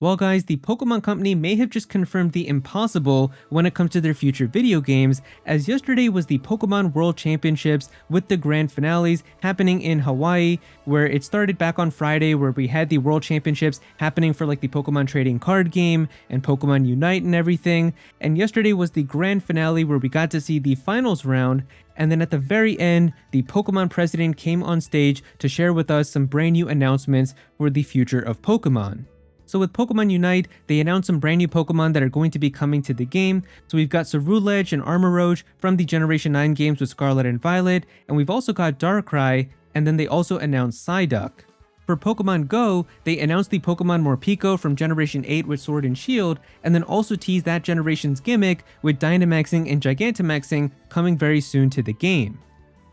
Well guys, the Pokemon Company may have just confirmed the impossible when it comes to their future video games, as yesterday was the Pokemon World Championships with the grand finales happening in Hawaii, where it started back on Friday where we had the World Championships happening for like the Pokemon trading card game and Pokemon Unite and everything, and yesterday was the grand finale where we got to see the finals round. And then at the very end, the Pokemon president came on stage to share with us some brand new announcements for the future of Pokemon. So with Pokemon Unite, they announced some brand new Pokemon that are going to be coming to the game. So we've got Cerulege and Armoroge from the Generation 9 games with Scarlet and Violet, and we've also got Darkrai, and then they also announced Psyduck. For Pokemon Go, they announced the Pokemon Morpeko from Generation 8 with Sword and Shield, and then also teased that generation's gimmick with Dynamaxing and Gigantamaxing coming very soon to the game.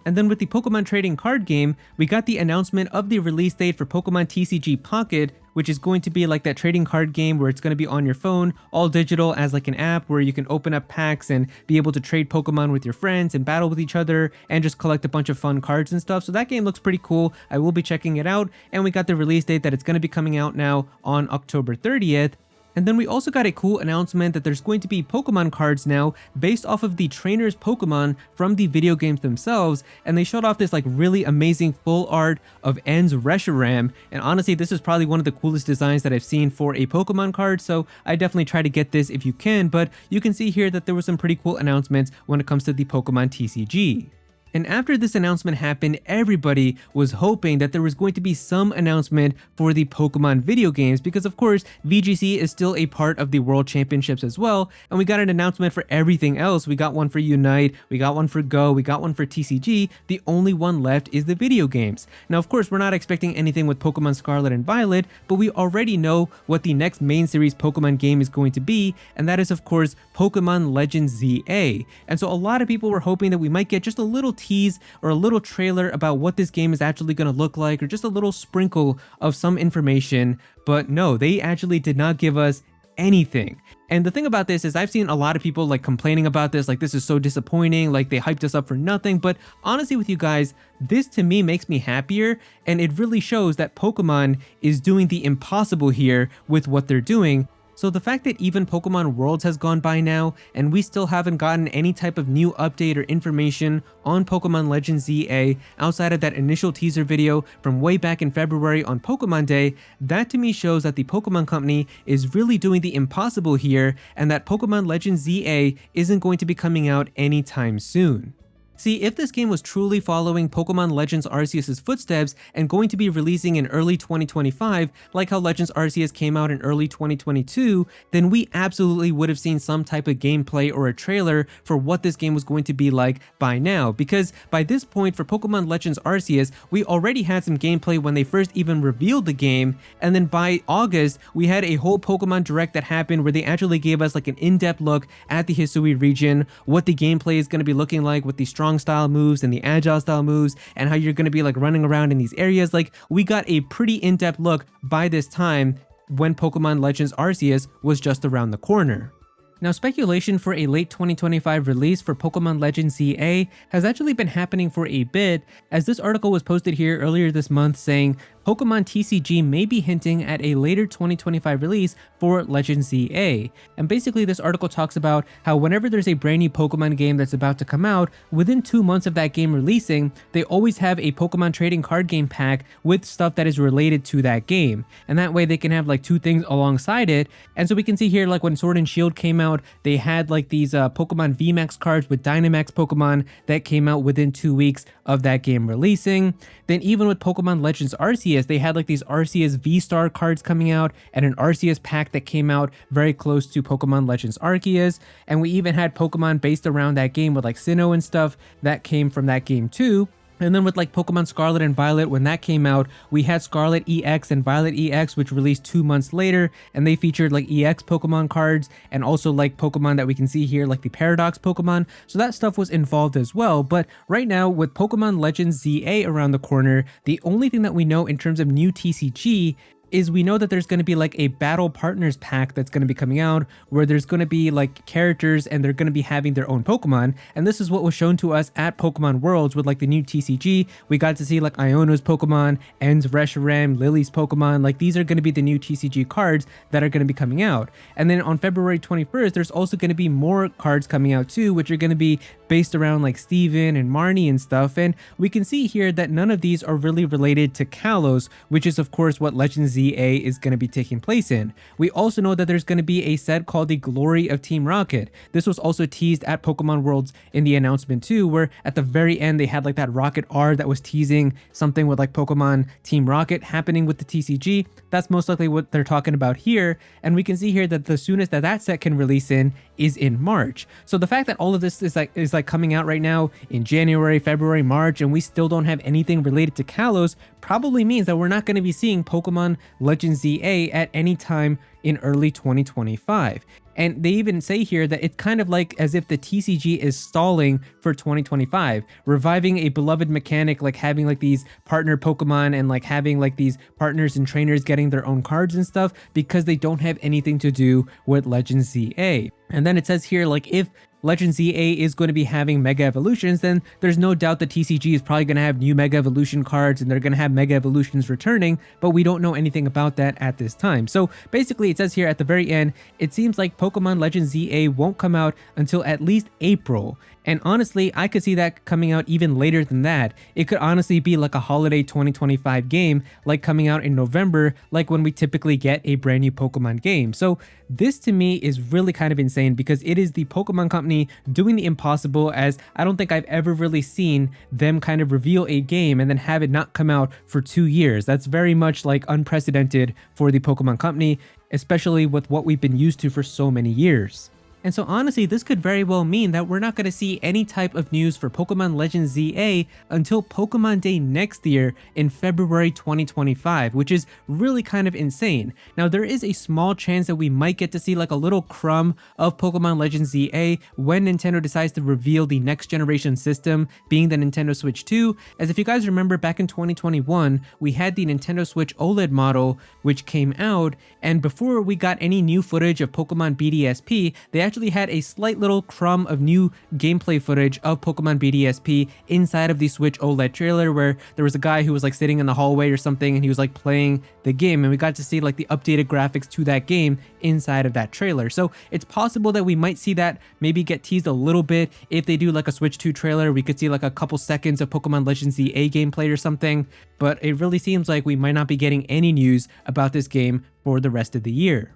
And then with the Pokemon trading card game, we got the announcement of the release date for Pokemon TCG Pocket, which is going to be like that trading card game where it's going to be on your phone, all digital as like an app where you can open up packs and be able to trade Pokemon with your friends and battle with each other and just collect a bunch of fun cards and stuff. So that game looks pretty cool. I will be checking it out. And we got the release date that it's going to be coming out now on October 30th. And then we also got a cool announcement that there's going to be Pokemon cards now based off of the trainers Pokemon from the video games themselves, and they showed off this like really amazing full art of En's Reshiram, and honestly this is probably one of the coolest designs that I've seen for a Pokemon card, so I definitely try to get this if you can, but you can see here that there were some pretty cool announcements when it comes to the Pokemon TCG. And after this announcement happened, everybody was hoping that there was going to be some announcement for the Pokemon video games because of course VGC is still a part of the World Championships as well, and we got an announcement for everything else. We got one for Unite, we got one for Go, we got one for TCG. The only one left is the video games. Now of course we're not expecting anything with Pokemon Scarlet and Violet, but we already know what the next main series Pokemon game is going to be, and that is of course Pokemon Legends ZA. And so a lot of people were hoping that we might get just a little tease or a little trailer about what this game is actually going to look like, or just a little sprinkle of some information, but no, they actually did not give us anything. And the thing about this is I've seen a lot of people like complaining about this, like this is so disappointing, like they hyped us up for nothing, but honestly with you guys, this to me makes me happier, and it really shows that Pokemon is doing the impossible here with what they're doing. So the fact that even Pokemon Worlds has gone by now, and we still haven't gotten any type of new update or information on Pokemon Legends ZA outside of that initial teaser video from way back in February on Pokemon Day, that to me shows that the Pokemon Company is really doing the impossible here, and that Pokemon Legends ZA isn't going to be coming out anytime soon. See, if this game was truly following Pokemon Legends Arceus' footsteps and going to be releasing in early 2025, like how Legends Arceus came out in early 2022, then we absolutely would have seen some type of gameplay or a trailer for what this game was going to be like by now, because by this point for Pokemon Legends Arceus, we already had some gameplay when they first even revealed the game, and then by August, we had a whole Pokemon Direct that happened where they actually gave us like an in-depth look at the Hisui region, what the gameplay is going to be looking like with the strong style moves and the agile style moves, and how you're going to be like running around in these areas. Like we got a pretty in-depth look by this time when Pokemon Legends Arceus was just around the corner. Now, speculation for a late 2025 release for Pokemon Legends ZA has actually been happening for a bit, as this article was posted here earlier this month saying Pokemon TCG may be hinting at a later 2025 release for Legends ZA. And basically this article talks about how whenever there's a brand new Pokemon game that's about to come out, within 2 months of that game releasing, they always have a Pokemon trading card game pack with stuff that is related to that game. And that way they can have like two things alongside it. And so we can see here like when Sword and Shield came out, they had like these Pokemon VMAX cards with Dynamax Pokemon that came out within 2 weeks of that game releasing. Then even with Pokemon Legends Arceus, they had like these Arceus V-Star cards coming out and an Arceus pack that came out very close to Pokemon Legends Arceus. And we even had Pokemon based around that game with like Sinnoh and stuff that came from that game too. And then with like Pokemon Scarlet and Violet, when that came out, we had Scarlet EX and Violet EX, which released 2 months later, and they featured like EX Pokemon cards and also like Pokemon that we can see here, like the Paradox Pokemon. So that stuff was involved as well. But right now with Pokemon Legends ZA around the corner, the only thing that we know in terms of new TCG is we know that there's going to be like a battle partners pack that's going to be coming out where there's going to be like characters and they're going to be having their own Pokemon. And this is what was shown to us at Pokemon Worlds with like the new TCG. We got to see like Iono's Pokemon, En's Reshiram, Lily's Pokemon. Like these are going to be the new TCG cards that are going to be coming out. And then on February 21st, there's also going to be more cards coming out too, which are going to be based around like Steven and Marnie and stuff. And we can see here that none of these are really related to Kalos, which is of course what Legends ZA is going to be taking place in. We also know that there's going to be a set called the Glory of Team Rocket. This was also teased at Pokemon Worlds in the announcement too, where at the very end they had like that Rocket R that was teasing something with like Pokemon Team Rocket happening with the TCG. That's most likely what they're talking about here. And we can see here that the soonest that that set can release in is in March. So the fact that all of this is like coming out right now in January, February, March, and we still don't have anything related to Kalos probably means that we're not going to be seeing Pokemon Legends ZA at any time in early 2025. And they even say here that it's kind of like as if the TCG is stalling for 2025, reviving a beloved mechanic, like having like these partner Pokemon and like having like these partners and trainers getting their own cards and stuff because they don't have anything to do with Legends ZA. And then it says here, like if Legends ZA is going to be having Mega Evolutions, then there's no doubt the TCG is probably going to have new Mega Evolution cards and they're going to have Mega Evolutions returning, but we don't know anything about that at this time. So basically it says here at the very end, it seems like Pokemon Legends ZA won't come out until at least April. And honestly, I could see that coming out even later than that. It could honestly be like a holiday 2025 game, like coming out in November, like when we typically get a brand new Pokemon game. So this to me is really kind of insane because it is the Pokemon company doing the impossible, as I don't think I've ever really seen them kind of reveal a game and then have it not come out for 2 years. That's very much like unprecedented for the Pokemon company, especially with what we've been used to for so many years. And so honestly, this could very well mean that we're not going to see any type of news for Pokemon Legends ZA until Pokemon Day next year in February 2025, which is really kind of insane. Now, there is a small chance that we might get to see like a little crumb of Pokemon Legends ZA when Nintendo decides to reveal the next generation system, being the Nintendo Switch 2. As if you guys remember, back in 2021, we had the Nintendo Switch OLED model, which came out, and before we got any new footage of Pokemon BDSP, they actually had a slight little crumb of new gameplay footage of Pokemon BDSP inside of the Switch OLED trailer, where there was a guy who was like sitting in the hallway or something and he was like playing the game, and we got to see like the updated graphics to that game inside of that trailer. So it's possible that we might see that maybe get teased a little bit. If they do like a Switch 2 trailer, we could see like a couple seconds of Pokemon Legends ZA gameplay or something, but it really seems like we might not be getting any news about this game for the rest of the year.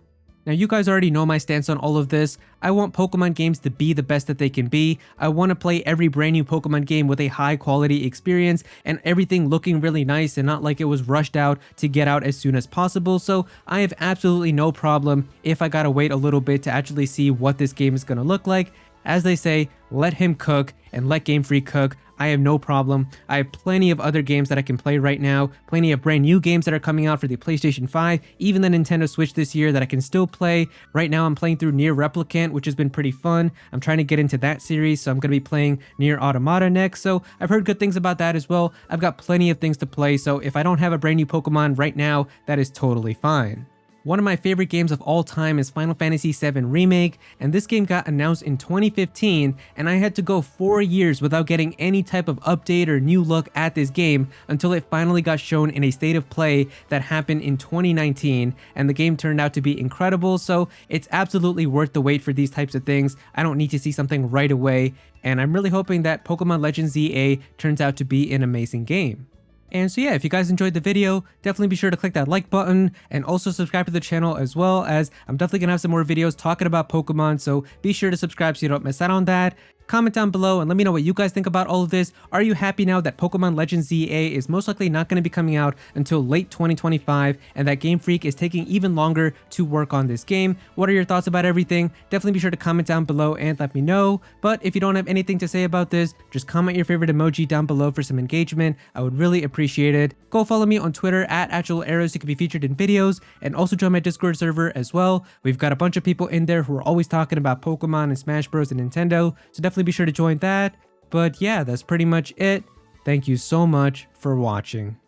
Now, you guys already know my stance on all of this. I want Pokemon games to be the best that they can be. I want to play every brand new Pokemon game with a high quality experience and everything looking really nice and not like it was rushed out to get out as soon as possible. So I have absolutely no problem if I gotta wait a little bit to actually see what this game is gonna look like. As they say, let him cook and let Game Freak cook. I have no problem. I have plenty of other games that I can play right now, plenty of brand new games that are coming out for the PlayStation 5, even the Nintendo Switch this year that I can still play. Right now I'm playing through Nier Replicant, which has been pretty fun. I'm trying to get into that series, so I'm going to be playing Nier Automata next, so I've heard good things about that as well. I've got plenty of things to play, so if I don't have a brand new Pokemon right now, that is totally fine. One of my favorite games of all time is Final Fantasy VII Remake, and this game got announced in 2015, and I had to go 4 years without getting any type of update or new look at this game until it finally got shown in a state of play that happened in 2019, and the game turned out to be incredible, so it's absolutely worth the wait for these types of things. I don't need to see something right away, and I'm really hoping that Pokemon Legends ZA turns out to be an amazing game. And so yeah, if you guys enjoyed the video, definitely be sure to click that like button and also subscribe to the channel, as well as I'm definitely gonna have some more videos talking about Pokemon, so be sure to subscribe so you don't miss out on that. Comment down below and let me know what you guys think about all of this. Are you happy now that Pokemon Legends ZA is most likely not going to be coming out until late 2025 and that Game Freak is taking even longer to work on this game? What are your thoughts about everything? Definitely be sure to comment down below and let me know. But if you don't have anything to say about this, just comment your favorite emoji down below for some engagement. I would really appreciate it. Go follow me on Twitter at @Aero so you can be featured in videos, and also join my Discord server as well. We've got a bunch of people in there who are always talking about Pokemon and Smash Bros and Nintendo, so definitely be sure to join that. But yeah, that's pretty much it. Thank you so much for watching.